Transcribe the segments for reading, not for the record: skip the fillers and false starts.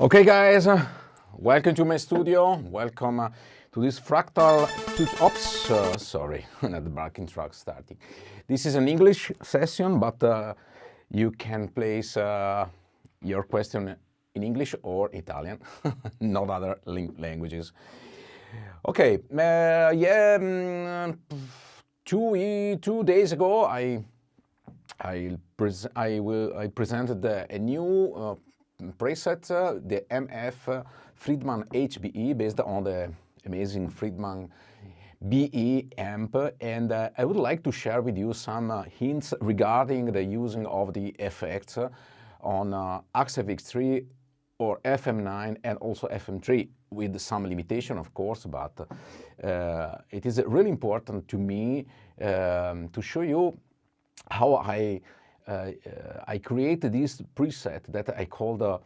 Okay guys, welcome to my studio. Welcome to this Fractal sorry, not the barking truck starting. This is an English session, but you can place your question in English or Italian, not other languages. Okay, 2 days ago I presented a new preset, the MF Friedman HBE, based on the amazing Friedman BE amp, and I would like to share with you some hints regarding the using of the effects on AXFX3 or FM9 and also FM3, with some limitation, of course, but it is really important to me to show you how I created this preset that I call the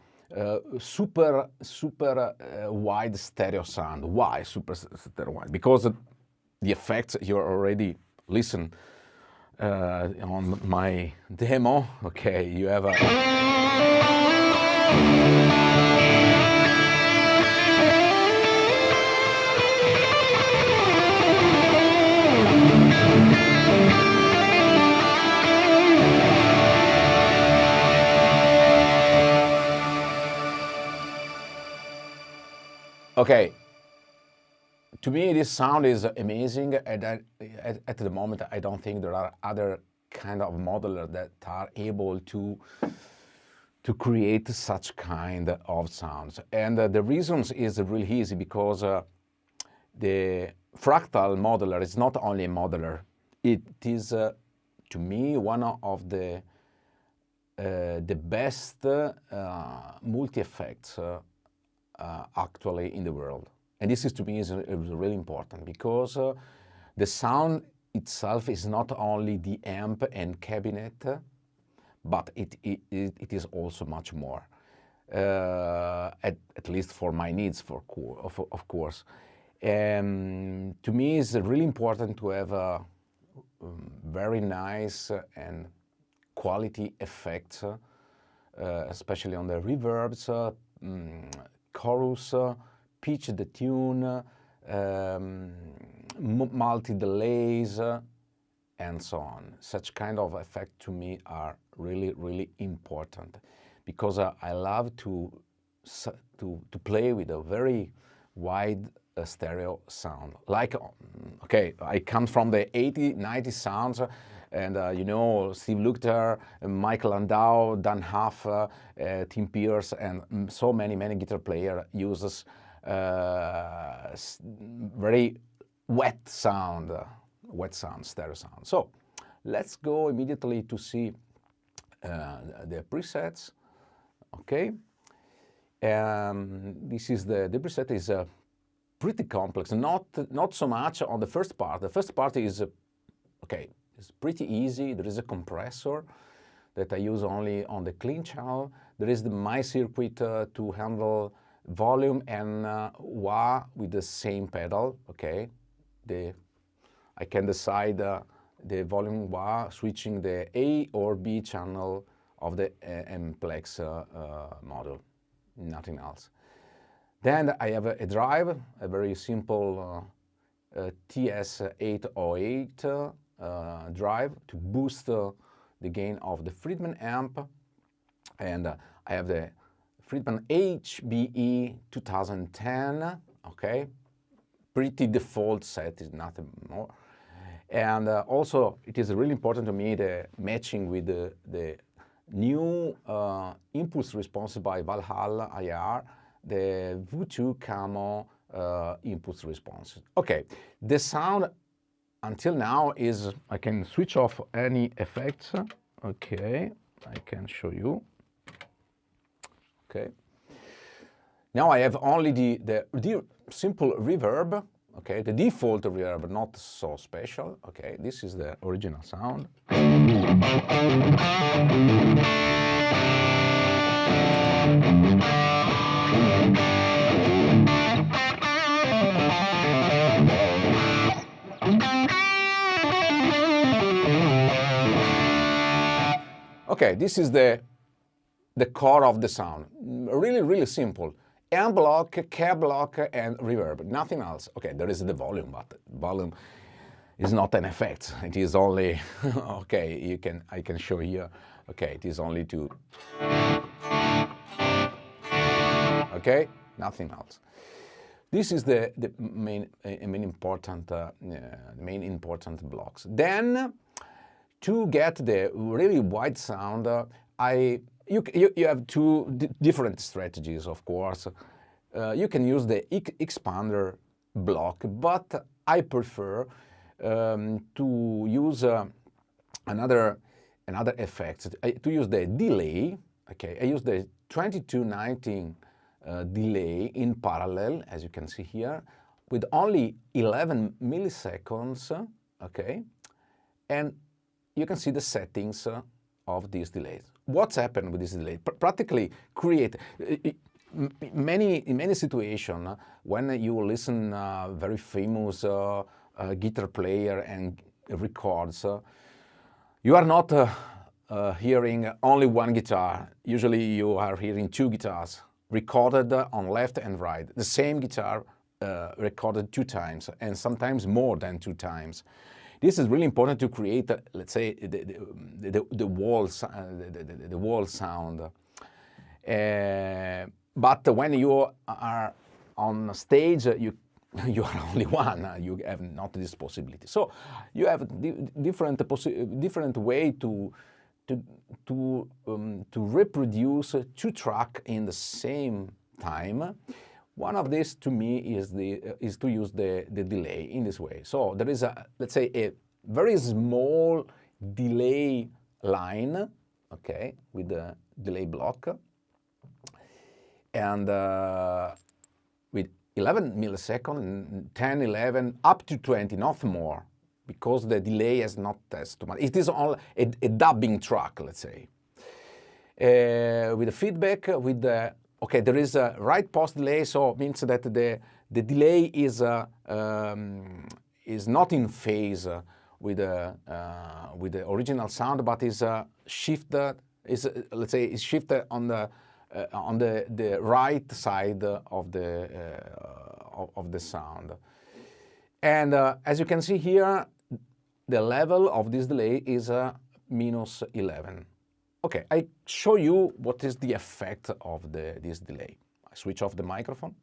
super wide stereo sound. Why super stereo wide? Because the effects you already listen on my demo. Okay, you have okay, to me this sound is amazing, and at the moment I don't think there are other kind of modelers that are able to create such kind of sounds. And the reasons is really easy, because the Fractal modeler is not only a modeler, it is to me one of the best multi-effects actually in the world. And this is, to me, is really important, because the sound itself is not only the amp and cabinet, but it is also much more, at least for my needs, of course. And to me, it's really important to have a very nice and quality effects, especially on the reverbs, chorus, pitch the tune, multi-delays, and so on. Such kind of effects to me are really important, because I love to play with a very wide stereo sound. Like, okay, I come from the 80s, 90s sounds, and you know, Steve Lukather, Michael Landau, Dan Huff, Tim Pierce, and so many guitar players uses very wet sound, stereo sound. So let's go immediately to see the presets. Okay, this is the preset is pretty complex. Not so much on the first part. The first part is okay. It's pretty easy. There is a compressor that I use only on the clean channel. There is my circuit to handle volume and wah with the same pedal. Okay, I can decide the volume wah switching the A or B channel of the Plex model, nothing else. Then I have a drive, a very simple TS808 drive to boost the gain of the Friedman amp, and I have the Friedman HBE 2010. Okay, pretty default set, is nothing more. And also it is really important to me the matching with the new impulse response by Valhalla IR, the V2 Camo impulse response. Okay, the sound until now is, I can switch off any effects. Okay, I can show you. Okay, now I have only the simple reverb. Okay, the default reverb, not so special. Okay, this is the original sound. Okay, this is the the core of the sound. Really, really simple. Amp block, cab block, and reverb, nothing else. Okay, there is the volume, but volume is not an effect. It is only, okay, I can show here. Okay, it is only to, okay, nothing else. This is the main important blocks. Then, to get the really wide sound, you have two different strategies, of course. You can use the expander block, but I prefer to use another effect. To use the delay. Okay, I use the 2219 delay in parallel, as you can see here, with only 11 milliseconds. Okay, and you can see the settings of these delays. What's happened with this delay? Practically create in many situations when you listen very famous guitar player and records, you are not hearing only one guitar. Usually you are hearing two guitars recorded on left and right. The same guitar recorded 2 times, and sometimes more than 2 times. This is really important to create, let's say, the wall sound. But when you are on stage, you are only one. You have not this possibility. So you have different way to reproduce 2 tracks in the same time. One of these, to me, is to use the delay in this way. So there is let's say, a very small delay line, okay, with the delay block, and with 11 milliseconds, 10, 11, up to 20, not more, because the delay is not as too much. It is all a dubbing track, let's say. With the feedback, with the okay, there is a right post delay, so it means that the delay is not in phase with the original sound, but is shifted. Let's say is shifted on the right side of the sound. And as you can see here, the level of this delay is minus 11. Okay, I show you what is the effect of this delay. I switch off the microphone.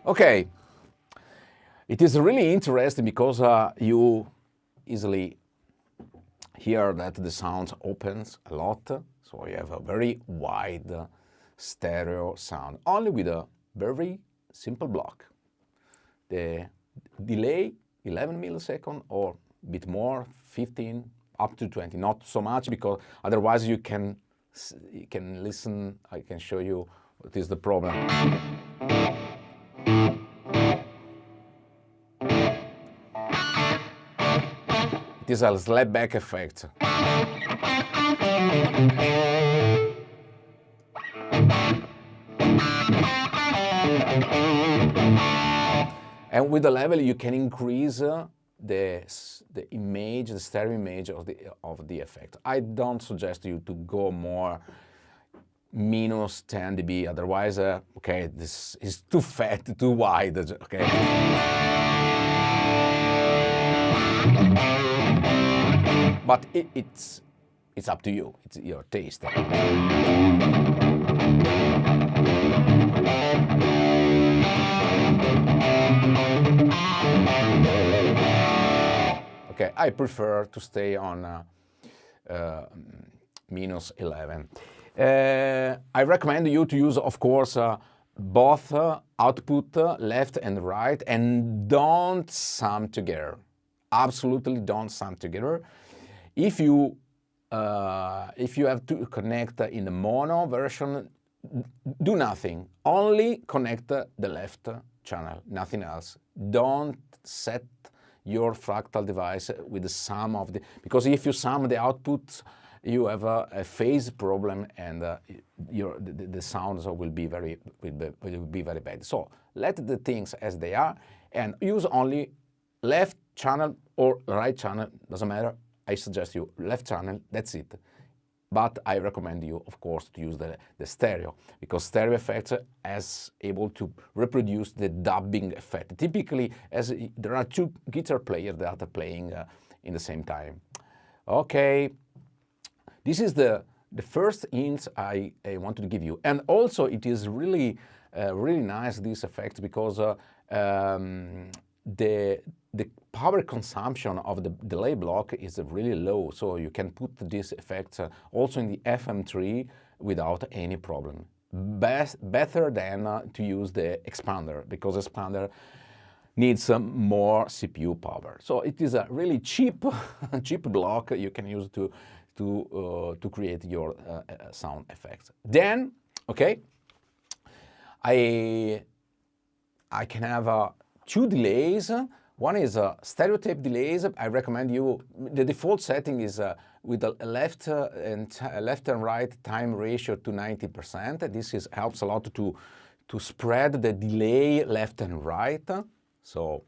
Okay, it is really interesting because you easily hear that the sound opens a lot, so you have a very wide stereo sound, only with a very simple block. The delay, 11 milliseconds or a bit more, 15, up to 20, not so much, because otherwise you can listen. I can show you what is the problem. It is a slapback effect. And with the level, you can increase the image, the stereo image of the effect. I don't suggest you to go more minus 10 dB. Otherwise, okay, this is too fat, too wide. Okay. But it's up to you. It's your taste. Okay, I prefer to stay on -11. I recommend you to use, of course, both output left and right, and don't sum together. Absolutely don't sum together. If you have to connect in the mono version, do nothing. Only connect the left channel, nothing else. Don't set your Fractal device with the sum of the, because if you sum the outputs, you have a phase problem, and the sounds will be very bad. So let the things as they are, and use only left channel or right channel, doesn't matter. I suggest you left channel, that's it. But I recommend you, of course, to use the stereo, because stereo effects is able to reproduce the dubbing effect. Typically, as there are two guitar players that are playing in the same time. Okay, this is the first hint I wanted to give you. And also, it is really, really nice, this effect, because the power consumption of the delay block is really low, so you can put this effect also in the FM3 without any problem. Better than to use the expander, because expander needs more CPU power. So it is a really cheap block you can use to create your sound effects. Then, okay, I can have two delays. One is stereo tape delays. I recommend you, the default setting is with a left and right time ratio to 90%. This helps a lot to spread the delay left and right. So.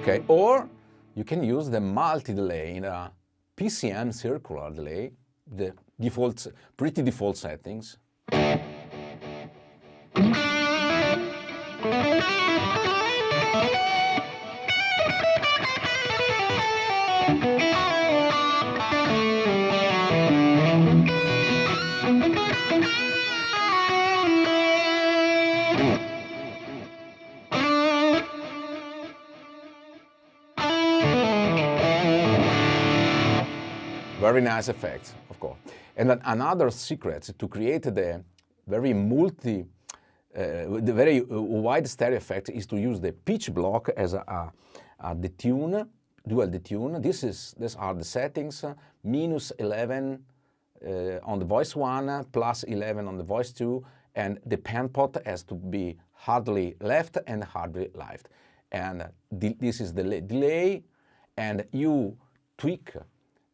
Okay, or you can use the multi-delay in a PCM circular delay, the default, pretty default settings. Very nice effects, of course. And then another secret to create the very the very wide stereo effect is to use the pitch block as a detune, dual detune. These are the settings: -11 on the voice 1, +11 on the voice 2, and the pan pot has to be hardly left and hardly left. And this is the delay, and you tweak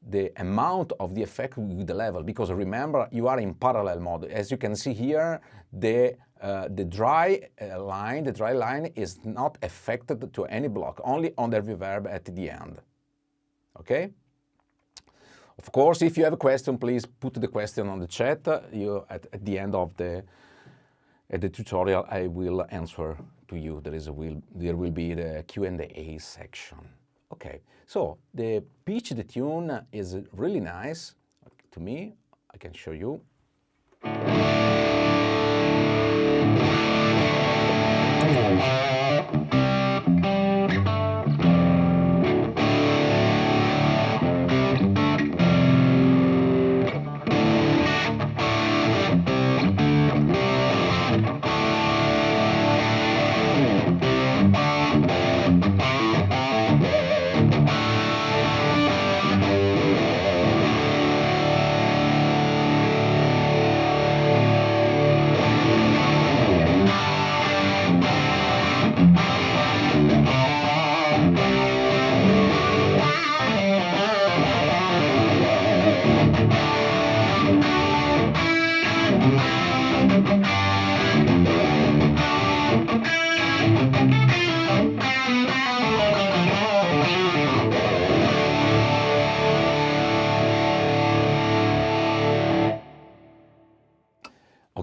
the amount of the effect with the level, because remember, you are in parallel mode. As you can see here, the dry line is not affected to any block, only on the reverb at the end. Okay? Of course, if you have a question, please put the question on the chat. At the end of the tutorial, I will answer to you. There will be the Q&A section. Okay, so the pitch detune is really nice to me. I can show you.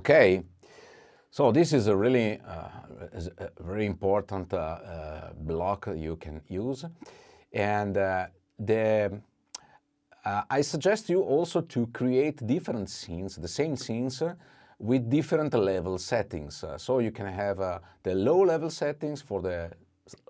Okay, so this is a really very important block you can use, and I suggest you also to create different scenes, the same scenes, with different level settings. So you can have the low level settings for the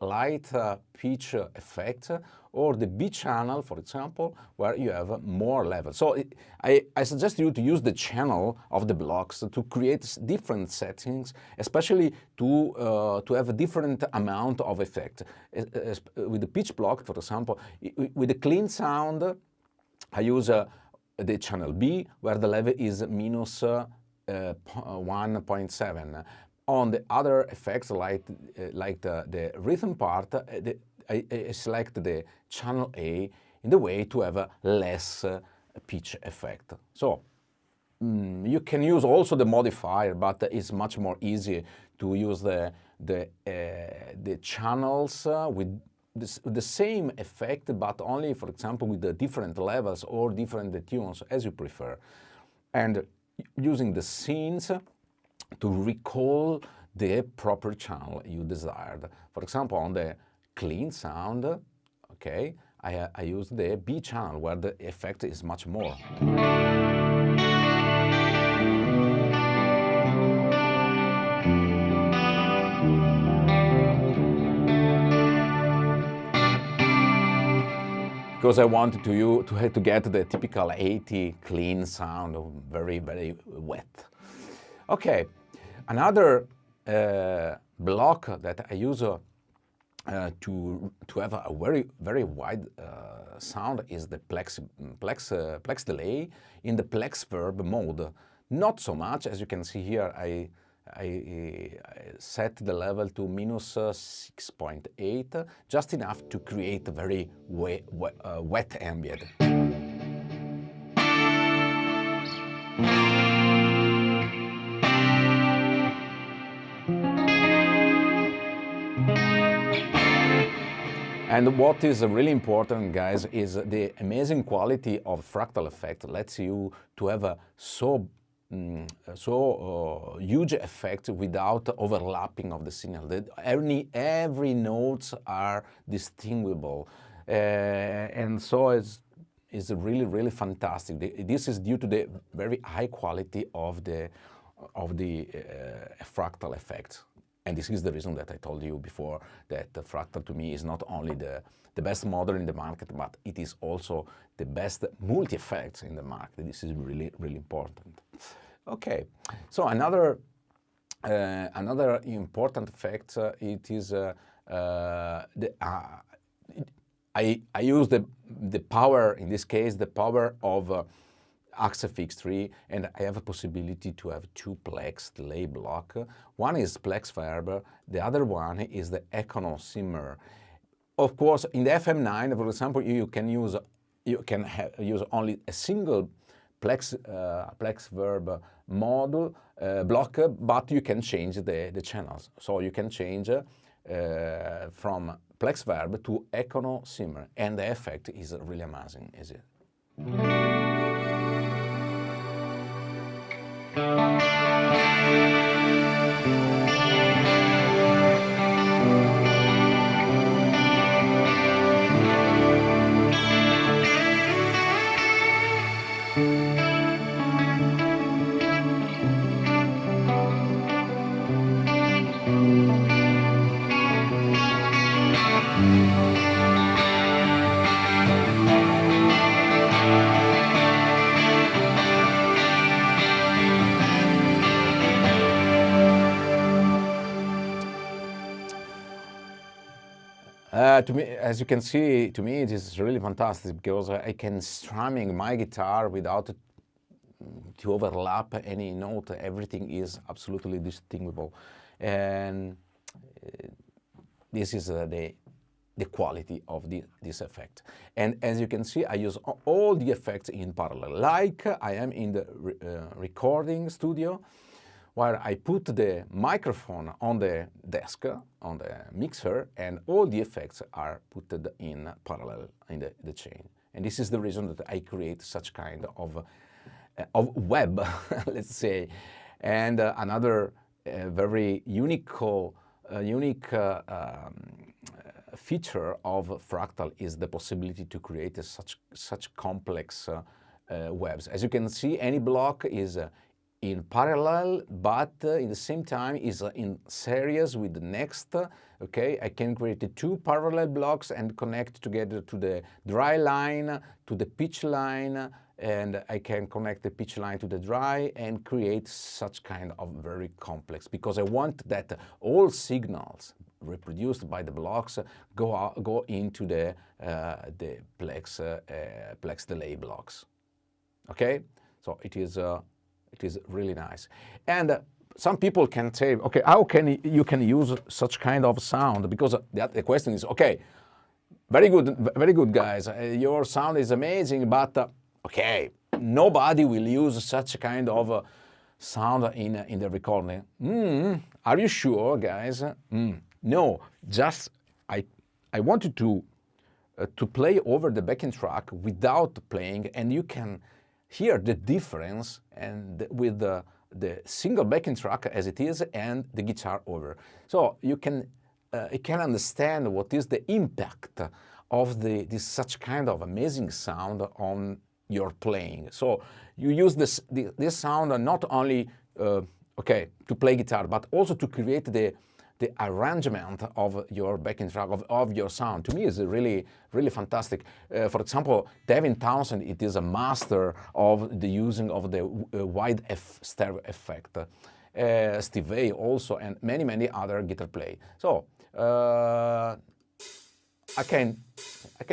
light pitch effect, or the B channel, for example, where you have more levels. So I suggest you to use the channel of the blocks to create different settings, especially to have a different amount of effect. With the pitch block, for example, with the clean sound, I use the channel B, where the level is minus 1.7. On the other effects, like the rhythm part, I select the channel A in the way to have a less pitch effect. So you can use also the modifier, but it's much more easy to use the channels with the same effect, but only, for example, with the different levels or different tunes, as you prefer. And using the scenes to recall the proper channel you desired. For example, on the clean sound, okay, I use the B channel, where the effect is much more. Because I wanted to get the typical 80 clean sound, very, very wet. Okay, another block that I use to have a very, very wide sound is the Plex delay in the Plex verb mode. Not so much, as you can see here, I set the level to minus 6.8, just enough to create a very wet ambient. And what is really important, guys, is the amazing quality of fractal effect lets you to have a huge effect without overlapping of the signal. Every notes are distinguishable, and so it's really, really fantastic. This is due to the very high quality of the fractal effect. And this is the reason that I told you before that the Fractal to me is not only the best model in the market, but it is also the best multi-effects in the market. This is really, really important. Okay, so another important effect, it is I use the power, in this case, the power of AXFX3, and I have a possibility to have two Plex delay block. One is Plex Reverb, the other one is the Shimmer. Of course, in the FM9, for example, you can use only a single Plex Reverb module block, but you can change the channels. So you can change from Plex Reverb to Shimmer, and the effect is really amazing, is it? To me, as you can see, to me it is really fantastic because I can strumming my guitar without to overlap any note. Everything is absolutely distinguishable, and this is the quality of this effect. And as you can see, I use all the effects in parallel, like I am in the recording studio, where I put the microphone on the desk, on the mixer, and all the effects are put in parallel in the chain. And this is the reason that I create such kind of web, let's say, And another very unique feature of Fractal is the possibility to create such complex webs. As you can see, any block is in parallel, but in the same time is in series with the next. Okay, I can create 2 parallel blocks and connect together to the dry line, to the pitch line, and I can connect the pitch line to the dry and create such kind of very complex, because I want that all signals reproduced by the blocks go into the Plex delay blocks. Okay, so it is really nice. And some people can say, okay, how can you use such kind of sound? Because the question is, okay, very good, guys. Your sound is amazing, but okay, nobody will use such kind of sound in the recording. Are you sure, guys? No, just I wanted to play over the backing track without playing, and you can hear the difference and with the single backing track as it is and the guitar over. So you can understand what is the impact of this such kind of amazing sound on your playing. So you use this sound not only okay, to play guitar, but also to create the arrangement of your backing track, of your sound. To me, is really fantastic. For example, Devin Townsend, it is a master of the using of the wide stereo effect. Steve Vai also, and many other guitar play. So I can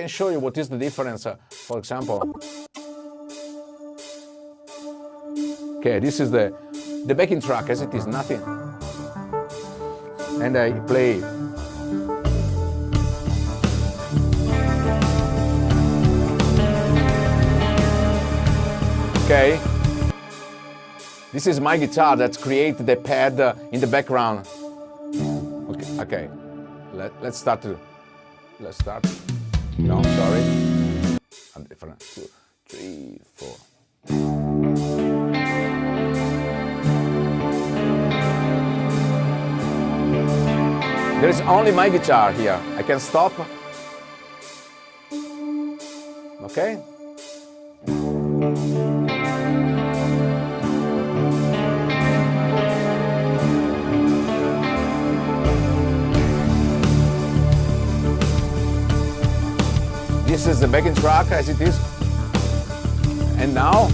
show you what is the difference. For example, okay, this is the backing track as it is, nothing. And I play. Okay. This is my guitar that creates the pad in the background. Okay. Let's start. No, sorry. I'm different. 2, 3, 4. There is only my guitar here. I can stop. Okay? This is the backing track as it is. And now,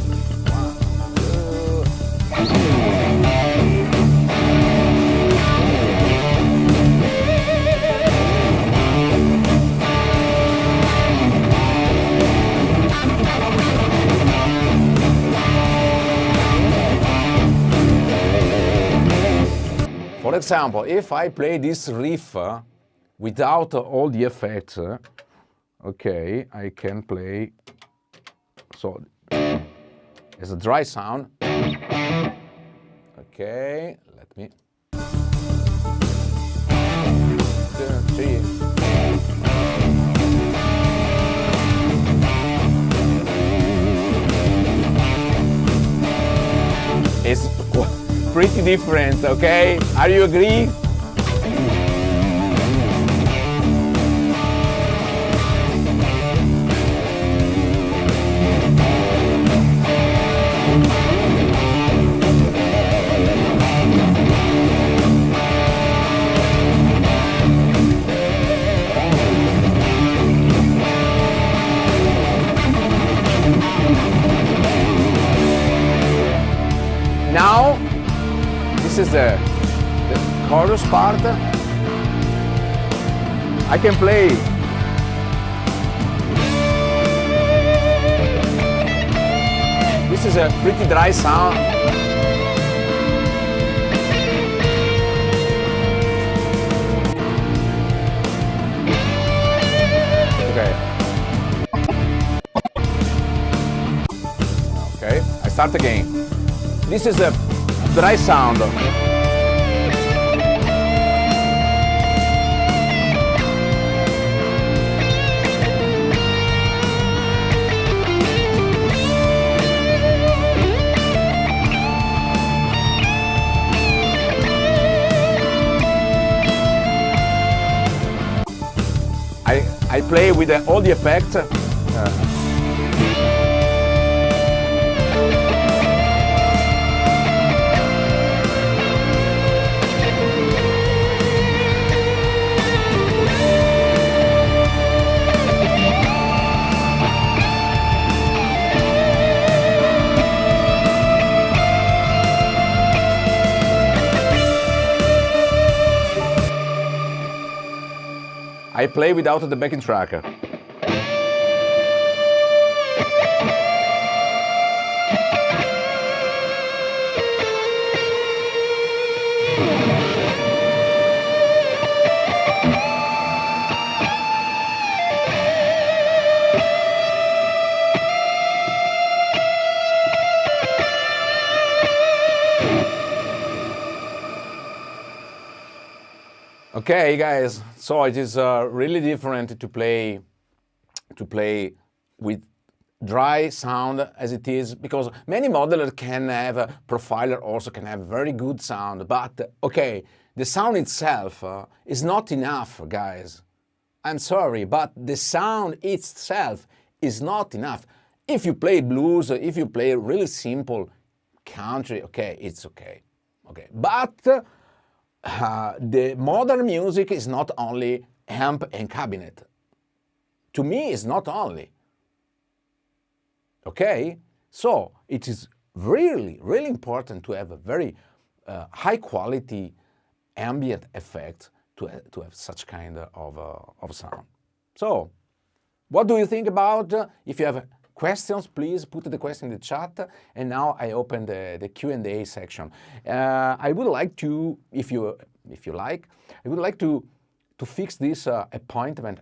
for example, if I play this riff without all the effects, okay, I can play, so it's a dry sound. Okay, let me. 2, 3. It's pretty different, okay? Are you agree? Now, this is the chorus part. I can play. This is a pretty dry sound. Okay. Okay, I start again. This is a dry sound. play with all the effects. I play without the backing track. Okay, guys, so it is really different to play with dry sound as it is, because many modelers can have a profiler, also can have very good sound, but okay, the sound itself is not enough, guys. I'm sorry, but the sound itself is not enough. If you play blues, if you play really simple country, okay, it's okay, but the modern music is not only amp and cabinet. To me, it's not only. Okay? So it is really, really important to have a very high quality ambient effect to have such kind of sound. So, what do you think about? If you have questions, please put the question in the chat. And now I open the Q&A section. I would like to, if you like, I would like to fix this appointment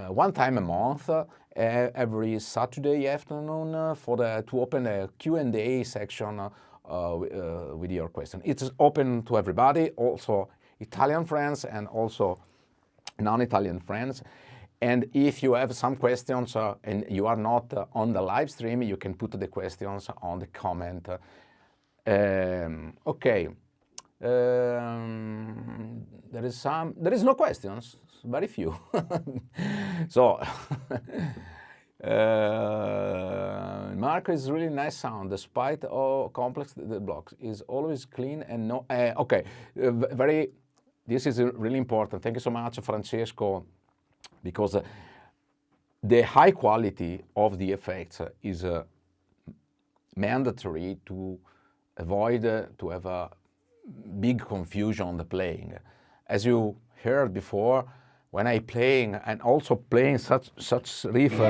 one time a month, every Saturday afternoon, to open a Q&A section with your question. It's open to everybody, also Italian friends and also non-Italian friends. And if you have some questions and you are not on the live stream, you can put the questions on the comment. Okay. There is no questions, very few. So, Marco is really nice sound, despite how complex the blocks is always clean and no. Okay, this is really important. Thank you so much, Francesco. Because the high quality of the effects is mandatory to avoid to have a big confusion on the playing. As you heard before, when I playing and also playing such riff.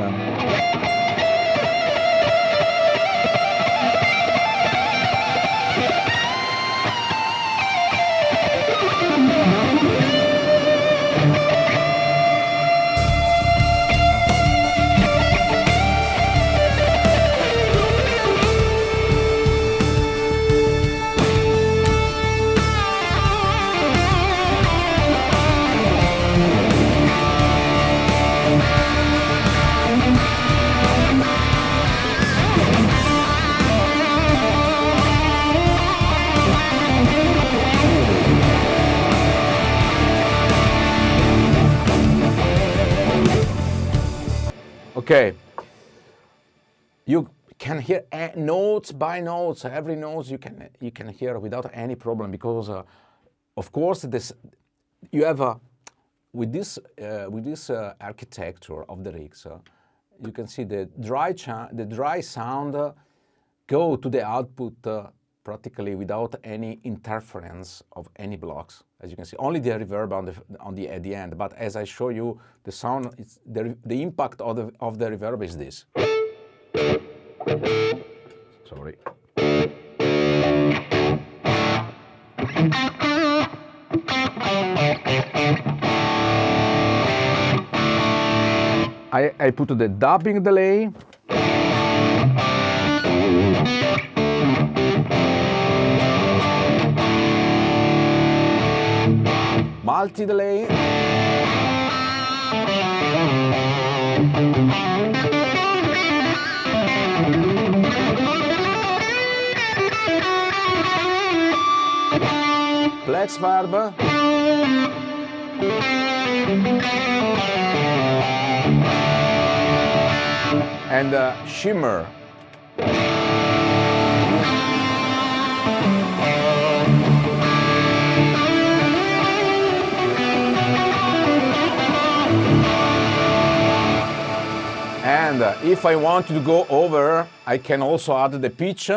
Okay, you can hear notes by notes. Every note you can hear without any problem, because of course you have with this architecture of the rigs, you can see the dry sound go to the output practically without any interference of any blocks. As you can see, only the reverb at the end. But as I show you, the sound, the impact of the reverb is this. Sorry. I put the dubbing delay. Multi-delay. Plex Verb. And Shimmer. And if I want to go over, I can also add the pitch.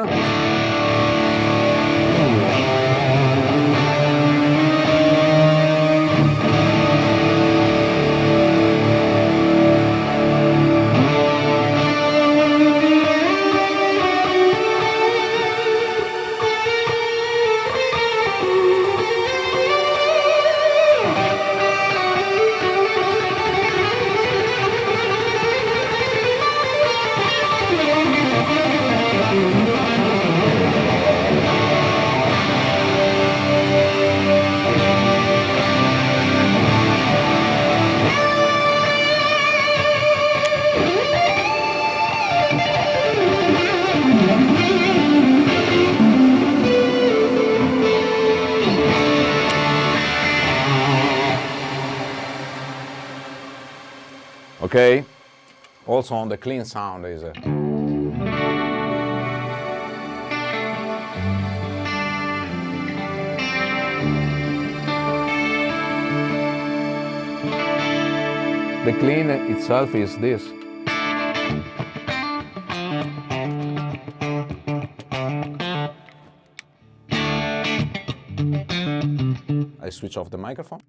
Okay, also on the clean sound is the clean itself is this. I switch off the microphone.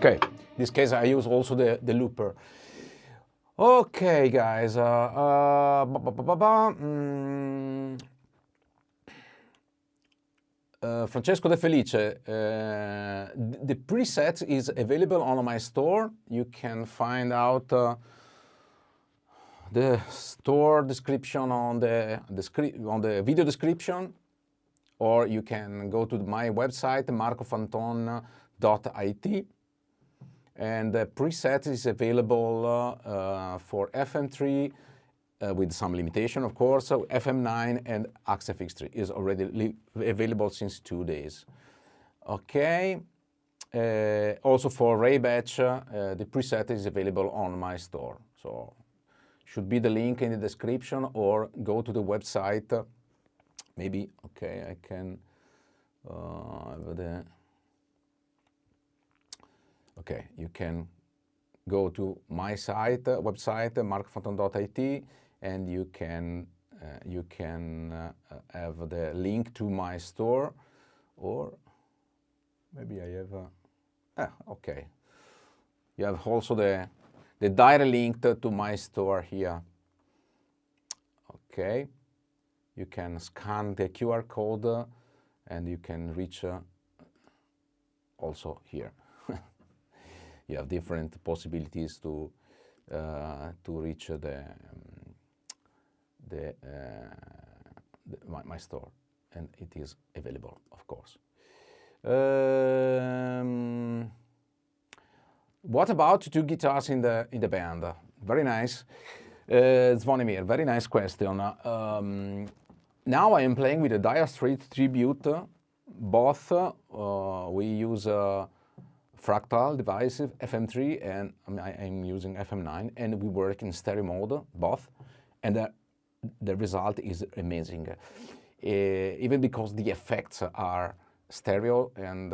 Okay, in this case I use also the looper. Okay, guys. Francesco De Felice, the preset is available on my store. You can find out the store description on the video description, or you can go to my website marcofanton.it. And the preset is available for FM3 with some limitation, of course. So FM9 and AXFX3 is already available since 2 days. Okay. Also for Ray Batch, the preset is available on my store. So should be the link in the description, or go to the website. Maybe, okay, I can have the... Okay, you can go to my site, website, marcofanton.it, and you can have the link to my store, or maybe I have okay. You have also the direct link to my store here. Okay, you can scan the QR code and you can reach also here. You have different possibilities to reach my store, and it is available, of course. What about two guitars in the band? Very nice, Zvonimir. Very nice question. Now I am playing with a Dire Straits Tribute. Both we use Fractal devices, FM3, and I'm using FM9, and we work in stereo mode, both, and the result is amazing. Even because the effects are stereo and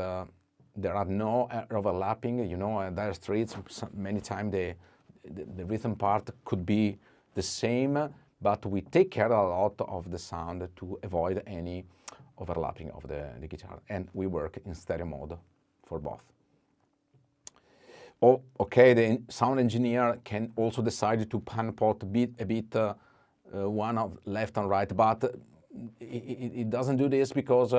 there are no overlapping. You know, Dire Straits, many times the rhythm part could be the same, but we take care a lot of the sound to avoid any overlapping of the guitar, and we work in stereo mode for both. Oh, okay, the sound engineer can also decide to pan pot a bit one of left and right, but it doesn't do this because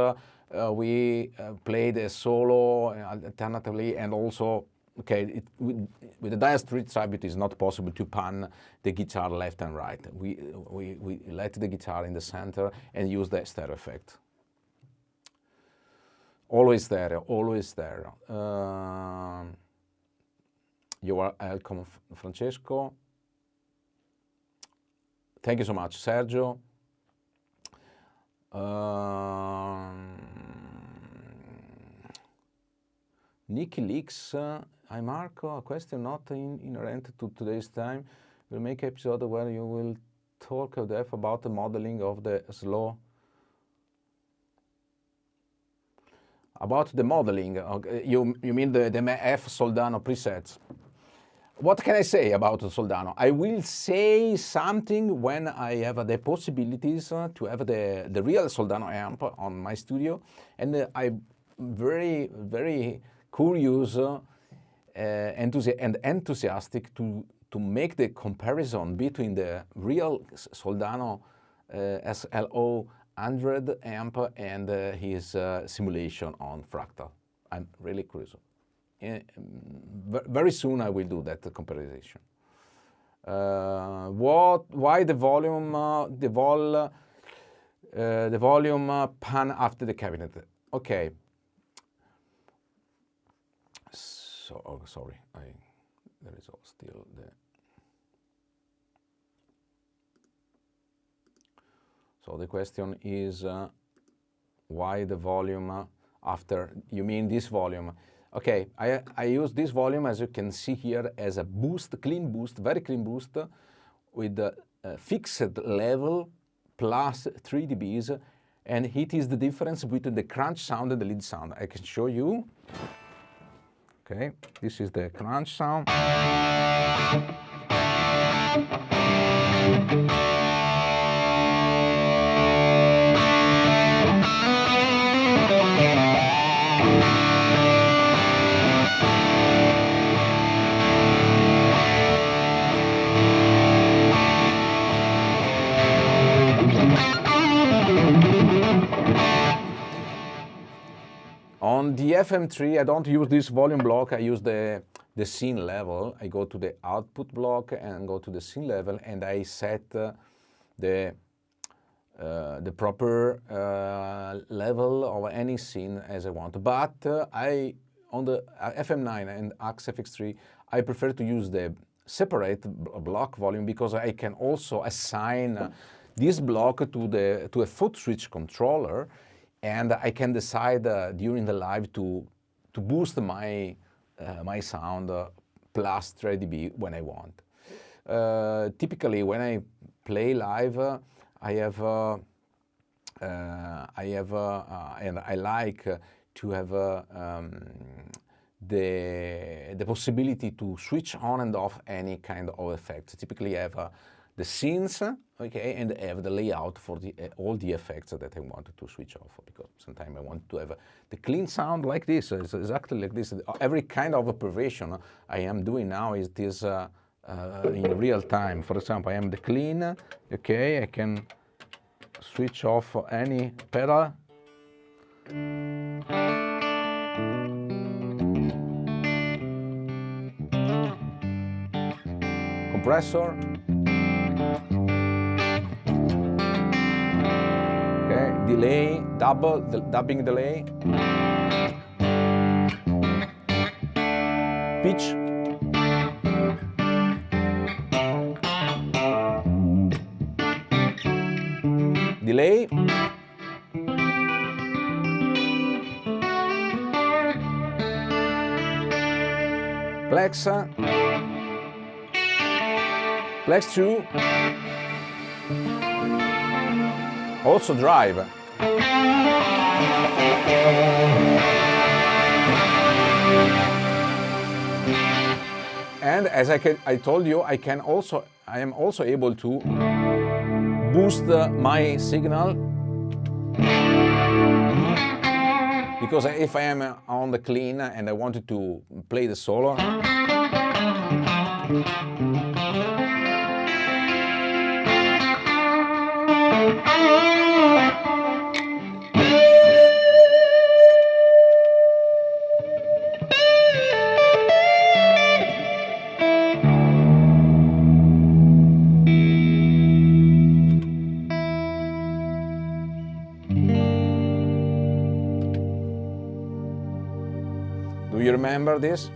we play the solo alternatively, and also, okay, with the Dire Straits Tribute it's not possible to pan the guitar left and right. We let the guitar in the center and use the stereo effect. Always stereo, always stereo. You are welcome, Francesco. Thank you so much, Sergio. Nicky Leaks, hi Marco, a question not inherent to today's time. We'll make an episode where you will talk of depth about the modeling of the slow. About the modeling, you mean the MF Soldano presets. What can I say about Soldano? I will say something when I have the possibilities to have the real Soldano amp on my studio, and I'm very, very curious and enthusiastic to make the comparison between the real Soldano SLO 100 amp and his simulation on Fractal. I'm really curious. Very soon I will do that comparison. Why the volume pan after the cabinet? Okay. So, oh, sorry, there is still the. So the question is why the volume after? You mean this volume? Okay, I use this volume, as you can see here, as a boost, clean boost, very clean boost, with a fixed level plus 3 dBs, and it is the difference between the crunch sound and the lead sound. I can show you. Okay, this is the crunch sound. On the FM3, I don't use this volume block, I use the scene level. I go to the output block and go to the scene level, and I set the proper level of any scene as I want. But on the FM9 and Axe FX3, I prefer to use the separate block volume, because I can also assign this block to a foot switch controller, and I can decide during the live to boost my my sound plus 3 dB when I want. Typically, when I play live, and I like to have the possibility to switch on and off any kind of effects. Typically, I have the scenes, okay, and I have the layout for all the effects that I wanted to switch off, because sometimes I want to have the clean sound like this. It's exactly like this. Every kind of operation I am doing now is this in real time. For example, I am the clean, okay, I can switch off any pedal, Compressor. Okay, delay, dubbing delay. Pitch. Delay. Plex. Plex 2. Also drive. And as I told you, I am also able to boost my signal, because if I am on the clean and I wanted to play the solo, do you remember this?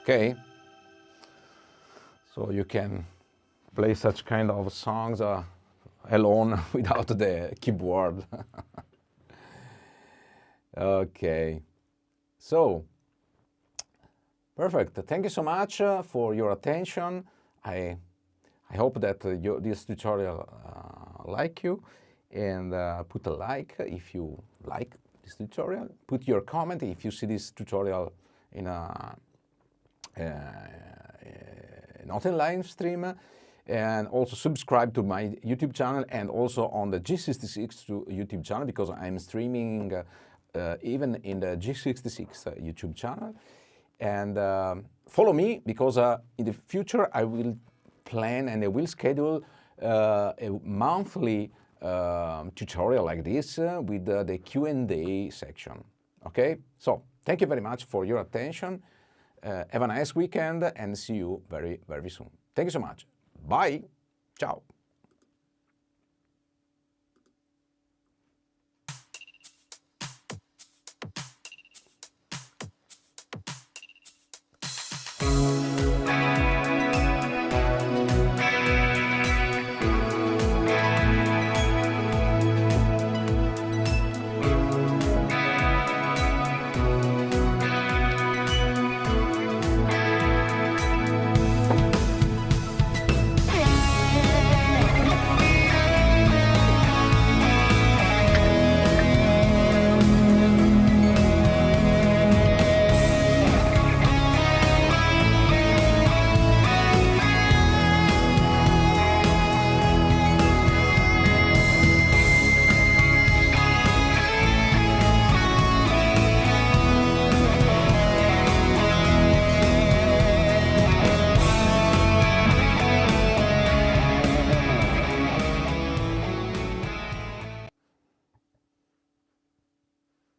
Okay, so you can play such kind of songs alone without the keyboard. Okay, so perfect. Thank you so much for your attention. I hope that this tutorial like you, and put a like if you like this tutorial. Put your comment if you see this tutorial in a not in live stream, and also subscribe to my YouTube channel and also on the G66 YouTube channel, because I'm streaming even in the G66 YouTube channel. And follow me, because in the future I will plan and I will schedule a monthly tutorial like this with the Q&A section. Okay, so thank you very much for your attention. Have a nice weekend and see you very, very soon. Thank you so much. Bye. Ciao.